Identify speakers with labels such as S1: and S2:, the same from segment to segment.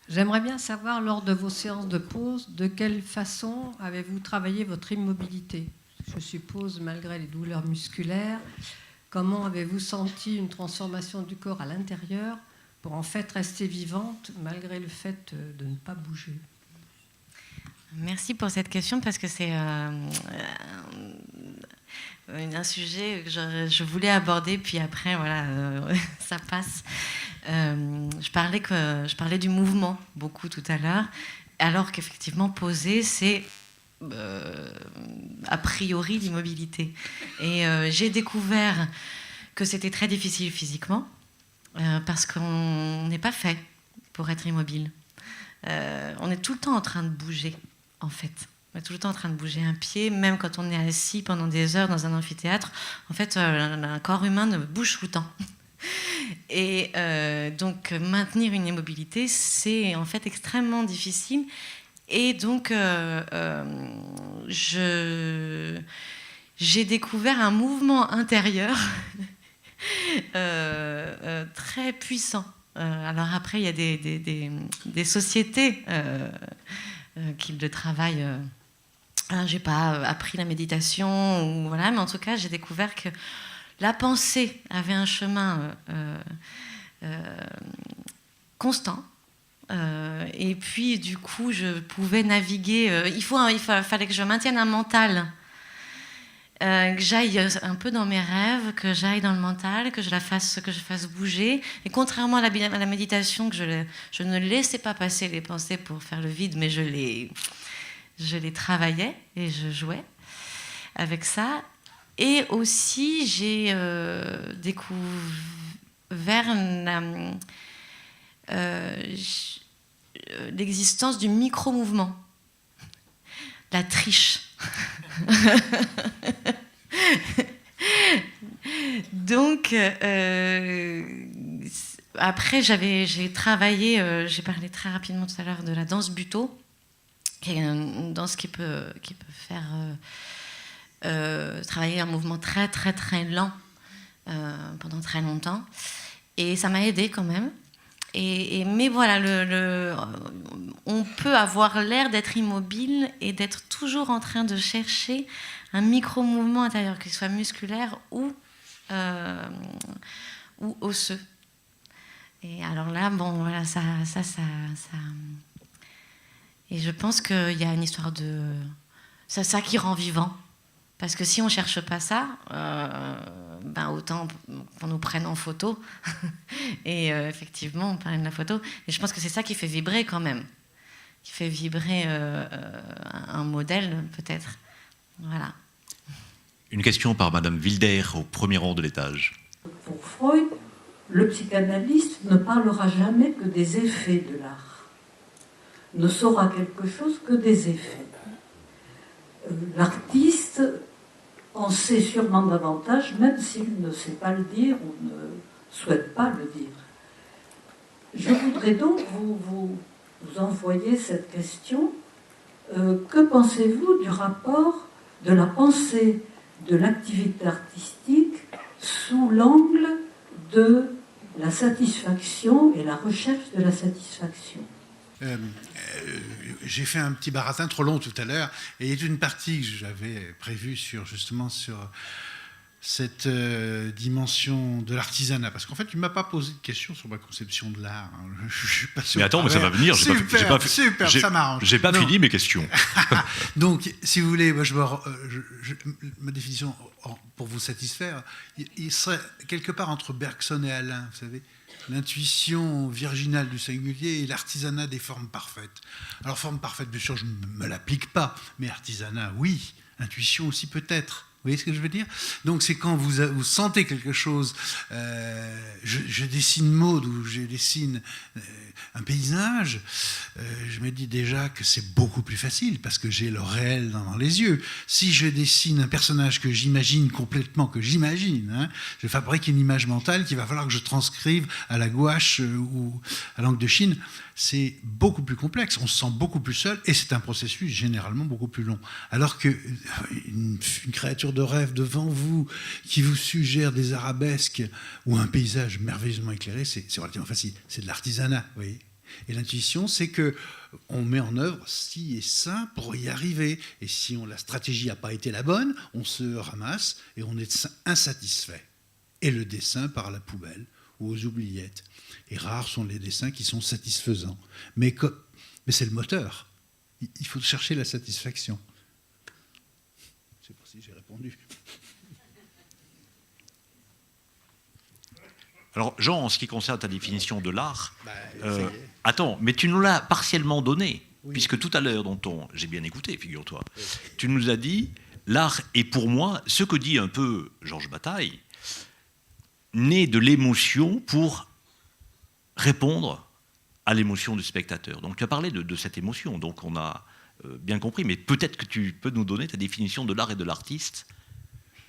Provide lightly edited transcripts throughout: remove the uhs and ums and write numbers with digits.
S1: J'aimerais bien savoir, lors de vos séances de pause, de quelle façon avez-vous travaillé votre immobilité? Je suppose, malgré les douleurs musculaires, comment avez-vous senti une transformation du corps à l'intérieur pour en fait rester vivante malgré le fait de ne pas bouger?
S2: Merci pour cette question parce que c'est un sujet que je voulais aborder, puis après, voilà, ça passe. Je parlais du mouvement beaucoup tout à l'heure, alors qu'effectivement, poser, c'est a priori l'immobilité. Et j'ai découvert que c'était très difficile physiquement, parce qu'on n'est pas fait pour être immobile. On est tout le temps en train de bouger, en fait. On est tout le temps en train de bouger un pied, même quand on est assis pendant des heures dans un amphithéâtre. En fait, un corps humain ne bouge tout le temps. Et donc, maintenir une immobilité, c'est en fait extrêmement difficile. Et donc, j'ai découvert un mouvement intérieur très puissant. Alors après, il y a des sociétés qui le travaillent. J'ai pas appris la méditation, ou voilà, mais en tout cas, j'ai découvert que la pensée avait un chemin constant. Et puis, du coup, je pouvais naviguer. Il fallait que je maintienne un mental, que j'aille un peu dans mes rêves, que j'aille dans le mental, que je fasse bouger. Et contrairement à la méditation, que je ne laissais pas passer les pensées pour faire le vide, mais je les travaillais et je jouais avec ça. Et aussi, j'ai découvert l'existence du micro-mouvement, la triche. Donc, après, j'ai travaillé, j'ai parlé très rapidement tout à l'heure de la danse buto, qui est une danse qui peut faire travailler un mouvement très très très lent pendant très longtemps, et ça m'a aidée quand même. Mais voilà, on peut avoir l'air d'être immobile et d'être toujours en train de chercher un micro-mouvement intérieur, qu'il soit musculaire ou osseux. Et alors là, bon, voilà, ça. Et je pense qu'il y a une histoire de... C'est ça qui rend vivant. Parce que si on ne cherche pas ça, autant qu'on nous prenne en photo. Et effectivement, on parle de la photo. Et je pense que c'est ça qui fait vibrer quand même. Qui fait vibrer un modèle, peut-être. Voilà.
S3: Une question par Madame Wilder, au premier rang de l'étage.
S4: Pour Freud, le psychanalyste ne parlera jamais que des effets de l'art. Ne saura quelque chose que des effets. L'artiste en sait sûrement davantage, même s'il ne sait pas le dire ou ne souhaite pas le dire. Je voudrais donc vous envoyer cette question. Que pensez-vous du rapport de la pensée de l'activité artistique sous l'angle de la satisfaction et la recherche de la satisfaction?
S5: J'ai fait un petit baratin trop long tout à l'heure, et il y a une partie que j'avais prévue sur cette dimension de l'artisanat, parce qu'en fait, tu ne m'as pas posé de questions sur ma conception de l'art. Je suis passé.
S3: Mais attends, mais ça va venir.
S5: Super, ça m'arrange.
S3: J'ai pas fini mes questions.
S5: Donc, si vous voulez, moi, ma définition, pour vous satisfaire, il serait quelque part entre Bergson et Alain, vous savez. L'intuition virginale du singulier et l'artisanat des formes parfaites. Alors, forme parfaite, bien sûr, je ne me l'applique pas, mais artisanat, oui. Intuition aussi, peut-être. Vous voyez ce que je veux dire? Donc, c'est quand vous sentez quelque chose. Je dessine Maud ou je dessine un paysage. Je me dis déjà que c'est beaucoup plus facile parce que j'ai le réel dans les yeux. Si je dessine un personnage que j'imagine complètement, je fabrique une image mentale qu'il va falloir que je transcrive à la gouache ou à l'encre de Chine. C'est beaucoup plus complexe, on se sent beaucoup plus seul, et c'est un processus généralement beaucoup plus long. Alors qu'une créature de rêve devant vous, qui vous suggère des arabesques ou un paysage merveilleusement éclairé, c'est relativement facile. C'est de l'artisanat, vous voyez. Et l'intuition, c'est que on met en œuvre ci et ça pour y arriver. Et si la stratégie n'a pas été la bonne, on se ramasse et on est insatisfait. Et le dessin part à la poubelle ou aux oubliettes. Et rares sont les dessins qui sont satisfaisants. Mais c'est le moteur. Il faut chercher la satisfaction. Je ne sais pas si j'ai répondu.
S3: Alors, Jean, en ce qui concerne ta définition de l'art, attends, mais tu nous l'as partiellement donnée, oui. Puisque tout à l'heure, j'ai bien écouté, figure-toi, oui. Tu nous as dit, l'art est pour moi, ce que dit un peu Georges Bataille, né de l'émotion pour répondre à l'émotion du spectateur. Donc, tu as parlé de cette émotion, donc on a bien compris, mais peut-être que tu peux nous donner ta définition de l'art et de l'artiste.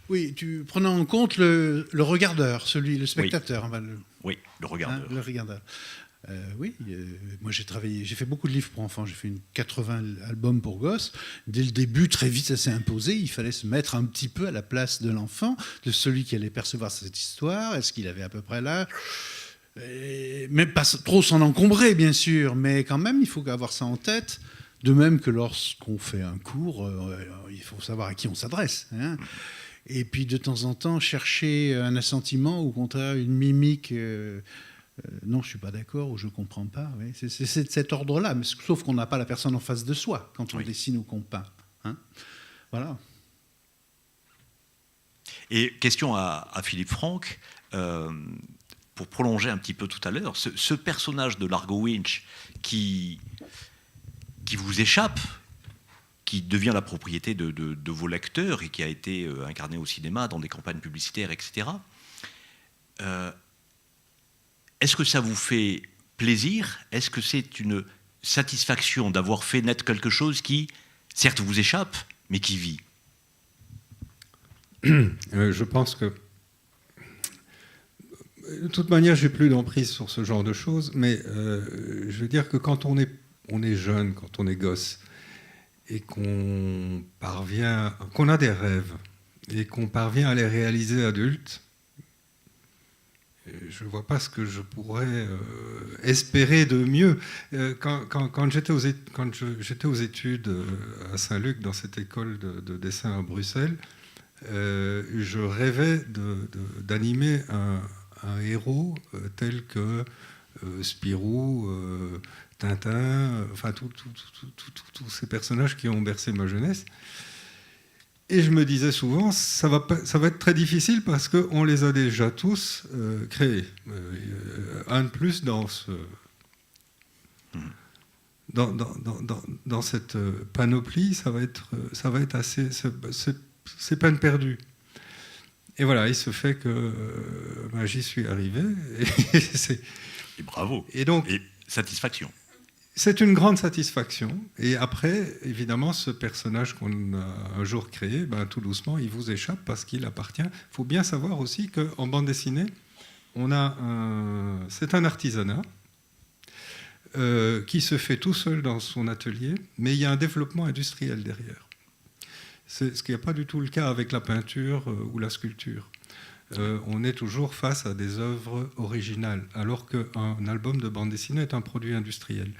S5: Oui, prenant en compte le regardeur, le spectateur.
S3: Oui, oui, le regardeur.
S5: Le regardeur. Moi j'ai fait beaucoup de livres pour enfants, j'ai fait 80 albums pour gosses. Dès le début, très vite, ça s'est imposé. Il fallait se mettre un petit peu à la place de l'enfant, de celui qui allait percevoir cette histoire. Est-ce qu'il avait à peu près l'âge ? Mais pas trop s'en encombrer, bien sûr, mais quand même, il faut avoir ça en tête. De même que lorsqu'on fait un cours, il faut savoir à qui on s'adresse. Hein. Et puis de temps en temps, chercher un assentiment ou au contraire une mimique. Non, je ne suis pas d'accord ou je ne comprends pas. Oui. C'est de cet ordre-là, mais sauf qu'on n'a pas la personne en face de soi quand on dessine ou qu'on peint. Hein. Voilà.
S3: Et question à Philippe Franck, pour prolonger un petit peu tout à l'heure, ce personnage de Largo Winch qui vous échappe, qui devient la propriété de vos lecteurs et qui a été incarné au cinéma, dans des campagnes publicitaires, etc. Est-ce que ça vous fait plaisir ? Est-ce que c'est une satisfaction d'avoir fait naître quelque chose qui, certes, vous échappe, mais qui vit ?
S6: Je pense que, de toute manière, j'ai plus d'emprise sur ce genre de choses, mais je veux dire que quand on est jeune, quand on est gosse, et qu'on a des rêves, et qu'on parvient à les réaliser adultes, je ne vois pas ce que je pourrais espérer de mieux. Quand j'étais aux études à Saint-Luc, dans cette école de dessin à Bruxelles, je rêvais d'animer un héros tel que Spirou, Tintin, enfin tous ces personnages qui ont bercé ma jeunesse. Et je me disais souvent, ça va être très difficile parce qu'on les a déjà tous créés. Un de plus dans cette panoplie, ça va être assez... C'est peine perdue. Et voilà, il se fait que j'y suis arrivé.
S3: Et bravo.
S6: Et donc,
S3: satisfaction.
S6: C'est une grande satisfaction. Et après, évidemment, ce personnage qu'on a un jour créé, tout doucement, il vous échappe parce qu'il appartient. Il faut bien savoir aussi qu'en bande dessinée, c'est un artisanat qui se fait tout seul dans son atelier, mais il y a un développement industriel derrière. C'est ce qui n'est pas du tout le cas avec la peinture ou la sculpture. On est toujours face à des œuvres originales, alors qu'un album de bande dessinée est un produit industriel.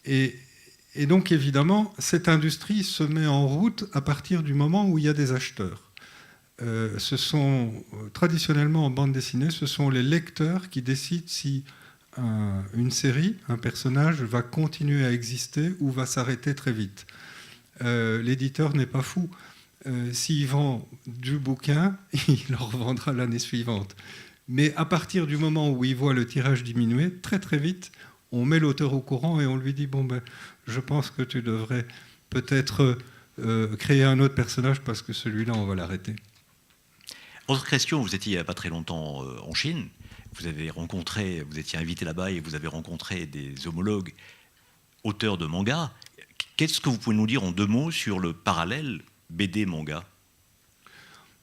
S6: Et donc, évidemment, cette industrie se met en route à partir du moment où il y a des acheteurs. Traditionnellement, en bande dessinée, ce sont les lecteurs qui décident si une série, un personnage, va continuer à exister ou va s'arrêter très vite. L'éditeur n'est pas fou. S'il vend du bouquin, il le revendra l'année suivante. Mais à partir du moment où il voit le tirage diminuer, très très vite, on met l'auteur au courant et on lui dit je pense que tu devrais peut-être créer un autre personnage parce que celui-là, on va l'arrêter.
S3: Autre question, vous étiez il n'y a pas très longtemps en Chine, vous étiez invité là-bas et vous avez rencontré des homologues auteurs de manga. Qu'est-ce que vous pouvez nous dire en 2 mots sur le parallèle BD-manga ?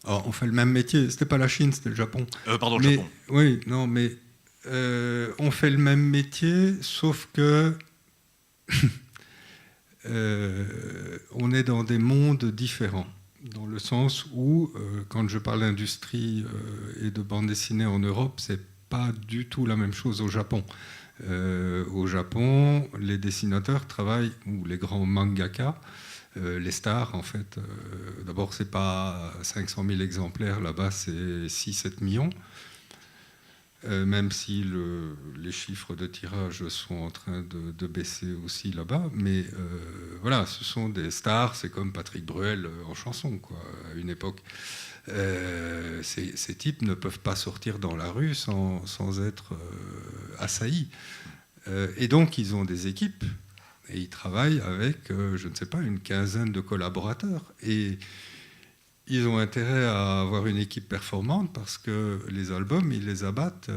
S6: On fait le même métier. C'était pas la Chine, c'était le Japon.
S3: Le Japon.
S6: Oui, non, mais on fait le même métier, sauf que on est dans des mondes différents. Dans le sens où, quand je parle d'industrie et de bande dessinée en Europe, c'est pas du tout la même chose au Japon. Au Japon, les dessinateurs travaillent, ou les grands mangaka, les stars, en fait. D'abord, c'est pas 500 000 exemplaires, là-bas, c'est 6-7 millions. Même si les chiffres de tirage sont en train de baisser aussi là-bas. Mais voilà, ce sont des stars, c'est comme Patrick Bruel en chanson, quoi, à une époque. Ces types ne peuvent pas sortir dans la rue sans être assaillis. Et donc, ils ont des équipes, et ils travaillent avec, je ne sais pas, une quinzaine de collaborateurs. Et ils ont intérêt à avoir une équipe performante parce que les albums, ils les abattent.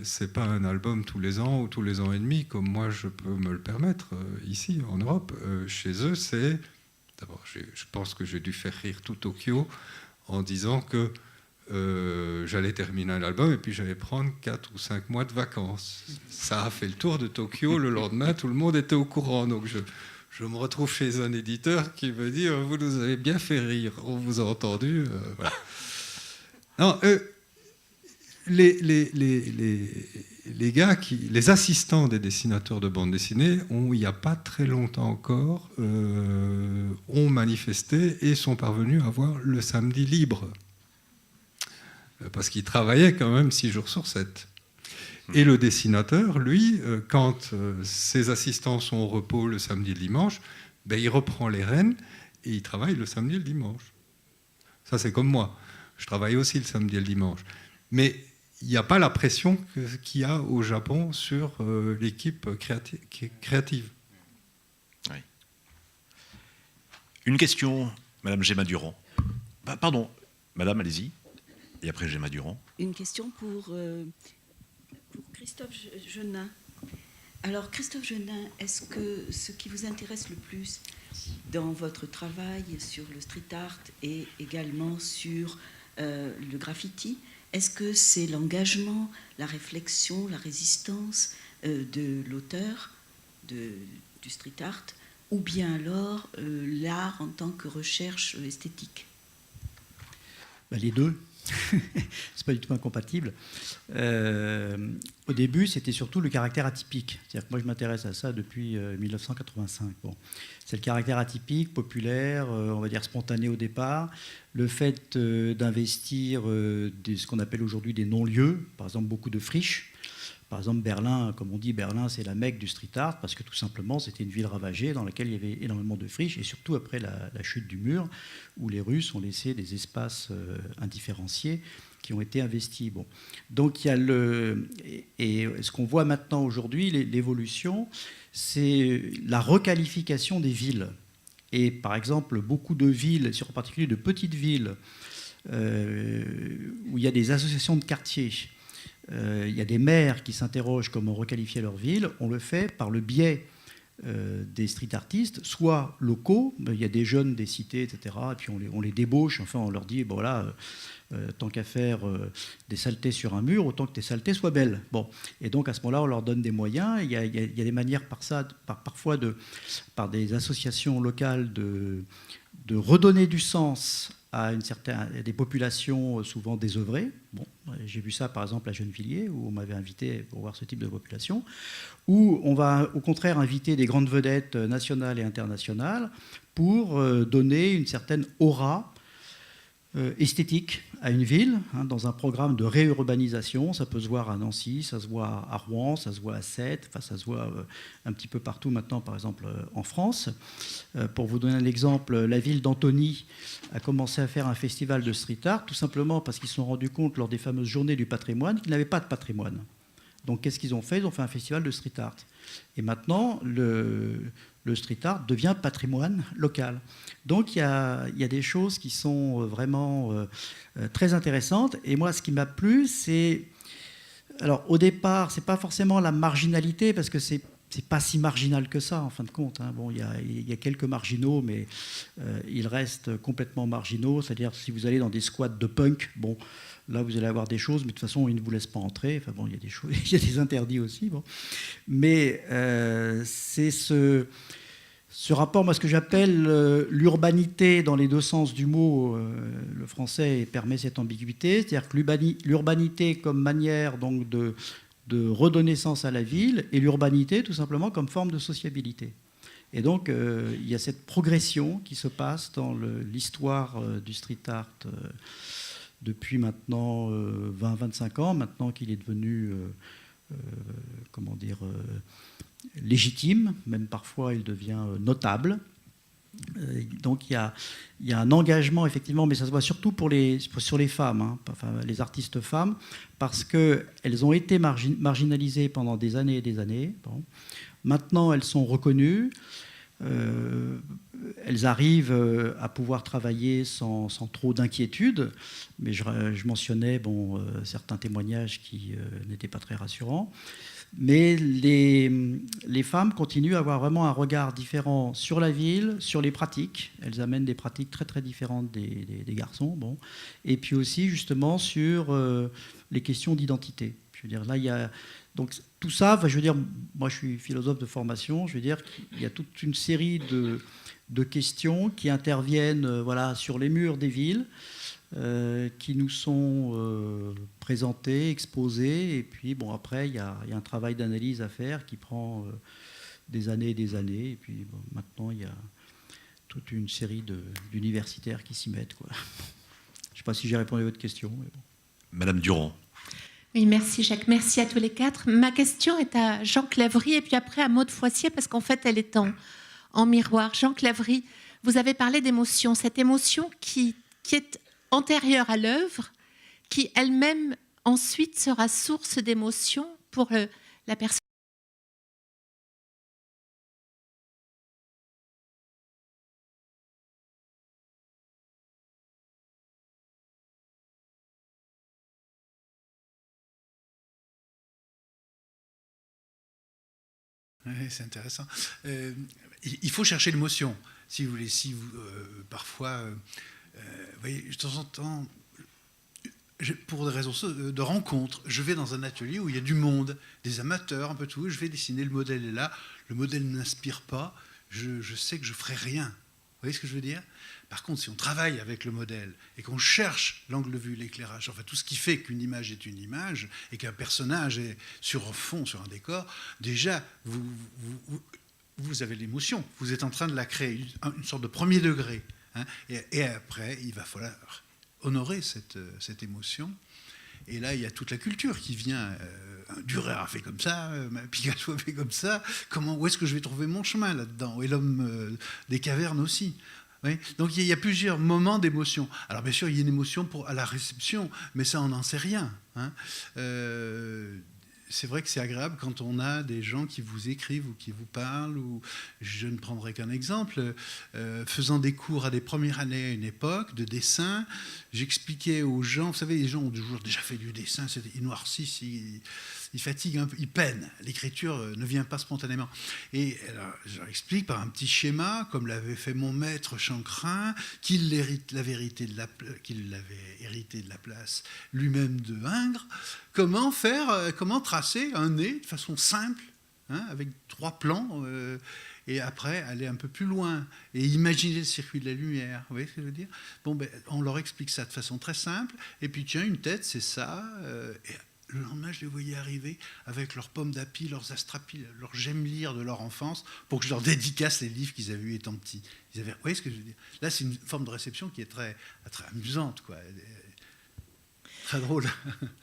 S6: C'est pas un album tous les ans ou tous les ans et demi comme moi je peux me le permettre ici en Europe. Chez eux, c'est... D'abord, je pense que j'ai dû faire rire tout Tokyo en disant que j'allais terminer un album et puis j'allais prendre 4 ou 5 mois de vacances. Ça a fait le tour de Tokyo. Le lendemain, tout le monde était au courant. Donc je me retrouve chez un éditeur qui me dit « Vous nous avez bien fait rire, on vous a entendu. » Voilà. Non, les gars, les assistants des dessinateurs de bande dessinée, il n'y a pas très longtemps encore, ont manifesté et sont parvenus à avoir le samedi libre. Parce qu'ils travaillaient quand même 6 jours sur 7. Et le dessinateur, lui, quand ses assistants sont au repos le samedi et le dimanche, ben, il reprend les rênes et il travaille le samedi et le dimanche. Ça, c'est comme moi. Je travaille aussi le samedi et le dimanche. Mais il n'y a pas la pression qu'il y a au Japon sur l'équipe créative.
S3: Oui. Une question, Madame Gemma Durand. Pardon, Madame, allez-y. Et après, Gemma Durand.
S7: Une question pour Christophe Genin. Alors, Christophe Genin, est-ce que ce qui vous intéresse le plus dans votre travail sur le street art et également sur le graffiti, est-ce que c'est l'engagement, la réflexion, la résistance de l'auteur du street art, ou bien alors l'art en tant que recherche esthétique?
S8: Les deux. C'est pas du tout incompatible. Au début, c'était surtout le caractère atypique. C'est-à-dire que moi, je m'intéresse à ça depuis 1985. Bon. C'est le caractère atypique, populaire, on va dire spontané au départ. Le fait d'investir ce qu'on appelle aujourd'hui des non-lieux, par exemple beaucoup de friches. Par exemple, Berlin, comme on dit, Berlin, c'est la Mecque du street art, parce que tout simplement, c'était une ville ravagée dans laquelle il y avait énormément de friches, et surtout après la chute du mur, où les Russes ont laissé des espaces indifférenciés qui ont été investis. Bon. Donc, il y a et ce qu'on voit maintenant aujourd'hui, l'évolution, c'est la requalification des villes. Et par exemple, beaucoup de villes, en particulier de petites villes, où il y a des associations de quartiers, il y a des maires qui s'interrogent comment requalifier leur ville. On le fait par le biais des street artistes, soit locaux, il y a des jeunes des cités, etc., et puis on les débauche, enfin on leur dit, bon voilà, tant qu'à faire des saletés sur un mur, autant que tes saletés soient belles. Bon. Et donc à ce moment-là, on leur donne des moyens. Il y a des manières parfois par des associations locales de redonner du sens à des populations souvent désœuvrées. Bon, j'ai vu ça par exemple à Gennevilliers, où on m'avait invité pour voir ce type de population, où on va au contraire inviter des grandes vedettes nationales et internationales pour donner une certaine aura esthétique à une ville, dans un programme de réurbanisation. Ça peut se voir à Nancy, ça se voit à Rouen, ça se voit à Sète, enfin, ça se voit un petit peu partout maintenant, par exemple en France. Pour vous donner un exemple, la ville d'Antony a commencé à faire un festival de street art, tout simplement parce qu'ils se sont rendus compte lors des fameuses journées du patrimoine qu'ils n'avaient pas de patrimoine. Donc qu'est-ce qu'ils ont fait? Ils ont fait un festival de street art. Et maintenant, le street art devient patrimoine local. Donc il y a des choses qui sont vraiment très intéressantes. Et moi, ce qui m'a plu, c'est... Alors au départ, c'est pas forcément la marginalité, parce que c'est pas si marginal que ça, en fin de compte. Bon, il y a quelques marginaux, mais ils restent complètement marginaux. C'est-à-dire, si vous allez dans des squats de punk, bon, là, vous allez avoir des choses, mais de toute façon, ils ne vous laissent pas entrer. Enfin bon, il y a des choses, il y a des interdits aussi. Bon. Mais c'est ce rapport, moi, ce que j'appelle l'urbanité dans les deux sens du mot. Le français permet cette ambiguïté, c'est-à-dire que l'urbanité comme manière donc de de redonner sens à la ville et l'urbanité tout simplement comme forme de sociabilité. Et donc il y a cette progression qui se passe dans l'histoire du street art depuis maintenant 20-25 ans, maintenant qu'il est devenu légitime, même parfois il devient notable. Donc il y a un engagement effectivement, mais ça se voit surtout sur les femmes, hein, enfin, les artistes femmes, parce qu'elles ont été marginalisées pendant des années et des années. Bon. Maintenant elles sont reconnues, elles arrivent à pouvoir travailler sans trop d'inquiétude, mais je mentionnais certains témoignages qui n'étaient pas très rassurants. Mais les femmes continuent à avoir vraiment un regard différent sur la ville, sur les pratiques. Elles amènent des pratiques très très différentes des garçons. Bon. Et puis aussi justement sur les questions d'identité. Je veux dire, là, il y a... Donc tout ça, je veux dire, moi je suis philosophe de formation, je veux dire qu'il y a toute une série de questions qui interviennent sur les murs des villes, qui nous sont présentées, exposées, et puis après il y a un travail d'analyse à faire qui prend des années et des années, et puis maintenant il y a toute une série d'universitaires qui s'y mettent, quoi. Je ne sais pas si j'ai répondu à votre question. Mais bon.
S3: Madame Durand.
S9: Oui, merci Jacques, merci à tous les quatre. Ma question est à Jean Clavry et puis après à Maude Foissier, parce qu'en fait elle est en miroir. Jean Clavry, vous avez parlé d'émotion, cette émotion qui est antérieure à l'œuvre, qui elle-même ensuite sera source d'émotion pour la personne.
S5: Oui, c'est intéressant. Il faut chercher l'émotion, si vous voulez. Parfois, vous voyez, de temps en temps, pour des raisons de rencontres, je vais dans un atelier où il y a du monde, des amateurs, un peu tout. Je vais dessiner, le modèle est là. Le modèle ne m'inspire pas. Je sais que je ne ferai rien. Vous voyez ce que je veux dire ? Par contre, si on travaille avec le modèle et qu'on cherche l'angle de vue, l'éclairage, enfin tout ce qui fait qu'une image est une image et qu'un personnage est sur un fond, sur un décor, déjà, vous avez l'émotion. Vous êtes en train de la créer, une sorte de premier degré. Hein, et après, il va falloir honorer cette émotion. Et là, il y a toute la culture qui vient. Dürer a fait comme ça, Picasso a fait comme ça. Où est-ce que je vais trouver mon chemin là-dedans ? Et l'homme des cavernes aussi. Oui. Donc il y a plusieurs moments d'émotion. Alors bien sûr, il y a une émotion à la réception, mais ça, on n'en sait rien. Hein. C'est vrai que c'est agréable quand on a des gens qui vous écrivent ou qui vous parlent. Ou, je ne prendrai qu'un exemple. Faisant des cours à des premières années à une époque de dessin, j'expliquais aux gens, vous savez, les gens ont toujours déjà fait du dessin, ils noircissent, ils fatiguent un peu, ils peinent. L'écriture ne vient pas spontanément. Et alors, je leur explique par un petit schéma, comme l'avait fait mon maître Chancrin, qu'il l'avait hérité de la place lui-même de Ingres. Comment tracer un nez de façon simple, hein, avec 3 plans, et après aller un peu plus loin et imaginer le circuit de la lumière. Vous voyez ce que je veux dire ? On leur explique ça de façon très simple, et puis tiens, une tête, c'est ça. Et le lendemain, je les voyais arriver avec leurs pommes d'api, leurs astrapis, leurs j'aime lire de leur enfance, pour que je leur dédicace les livres qu'ils avaient eus étant petits. Vous voyez ce que je veux dire ? Là, c'est une forme de réception qui est très, très amusante, quoi. Très drôle.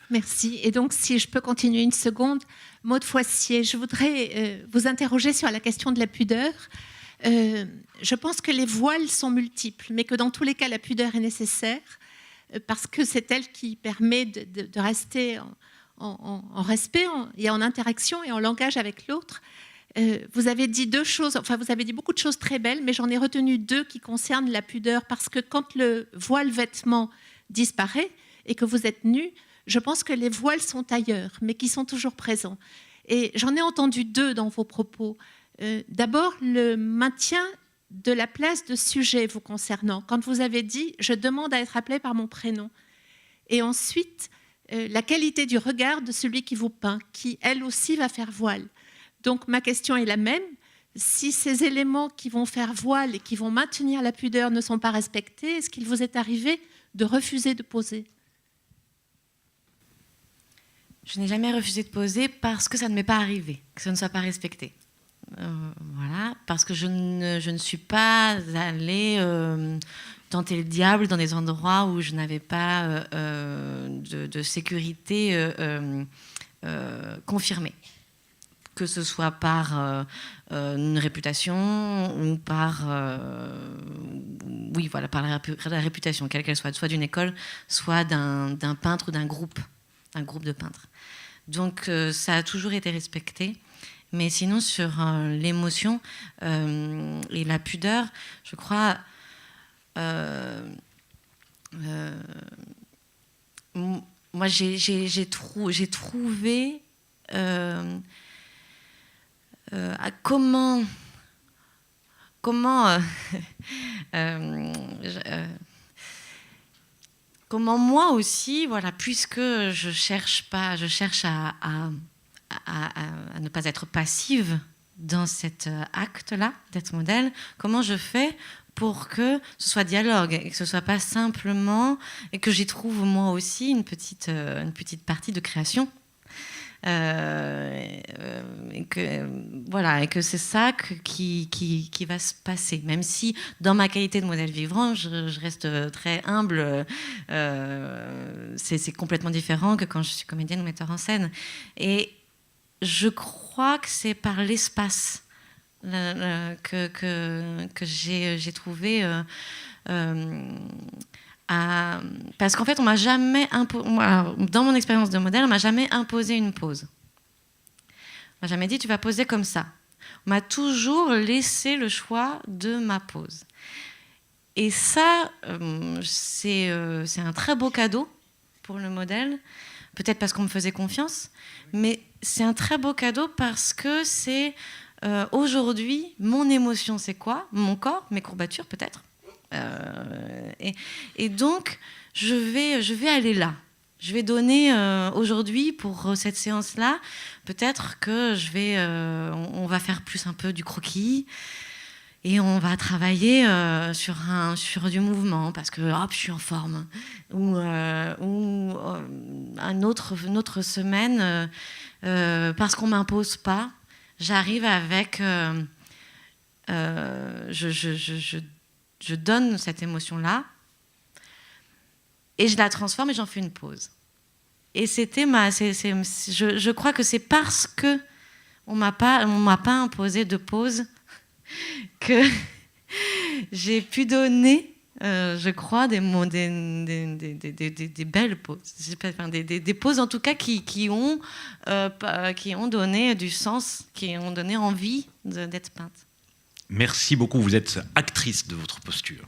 S9: Merci. Et donc, si je peux continuer une seconde, Maude Foissier, je voudrais vous interroger sur la question de la pudeur. Je pense que les voiles sont multiples, mais que dans tous les cas, la pudeur est nécessaire, parce que c'est elle qui permet de rester en respect et en interaction et en langage avec l'autre. Vous avez dit 2 choses, enfin vous avez dit beaucoup de choses très belles, mais j'en ai retenu 2 qui concernent la pudeur, parce que quand le voile-vêtement disparaît et que vous êtes nu, je pense que les voiles sont ailleurs, mais qui sont toujours présents. Et j'en ai entendu 2 dans vos propos. D'abord, le maintien de la place de sujet vous concernant, quand vous avez dit « je demande à être appelé par mon prénom ». Et ensuite, la qualité du regard de celui qui vous peint, qui elle aussi va faire voile. Donc ma question est la même. Si ces éléments qui vont faire voile et qui vont maintenir la pudeur ne sont pas respectés, est-ce qu'il vous est arrivé de refuser de poser ?
S2: Je n'ai jamais refusé de poser parce que ça ne m'est pas arrivé, que ça ne soit pas respecté. Voilà, parce que je ne suis pas allée tenter le diable dans des endroits où je n'avais pas de sécurité confirmée. Que ce soit par une réputation ou par, par la réputation, quelle qu'elle soit d'une école, soit d'un peintre ou d'un groupe de peintres. Donc ça a toujours été respecté. Mais sinon, sur l'émotion et la pudeur, je crois... moi, j'ai trouvé... comment moi aussi, voilà, puisque je cherche à ne pas être passive dans cet acte-là, d'être modèle, comment je fais pour que ce soit dialogue et que ce soit pas simplement, et que j'y trouve moi aussi une petite partie de création. Et que c'est ça qui va se passer, même si dans ma qualité de modèle vivant je reste très humble, c'est complètement différent que quand je suis comédienne ou metteur en scène, et je crois que c'est par l'espace que j'ai trouvé parce qu'en fait, on m'a jamais dans mon expérience de modèle, on m'a jamais imposé une pose. On m'a jamais dit tu vas poser comme ça. On m'a toujours laissé le choix de ma pose. Et ça, c'est un très beau cadeau pour le modèle. Peut-être parce qu'on me faisait confiance, mais c'est un très beau cadeau parce que c'est aujourd'hui mon émotion, c'est quoi ? Mon corps, mes courbatures peut-être. Et donc, je vais aller là. Je vais donner aujourd'hui, pour cette séance-là, peut-être que on va faire plus un peu du croquis et on va travailler sur du mouvement parce que hop, je suis en forme. Ou une autre semaine, parce qu'on ne m'impose pas, j'arrive avec... je donne cette émotion-là et je la transforme et j'en fais une pause. Et je crois que c'est parce que on m'a pas imposé de pause que j'ai pu donner, je crois, des belles pauses. Des pauses en tout cas qui ont donné du sens, qui ont donné envie d'être peinte.
S3: Merci beaucoup, vous êtes actrice de votre posture.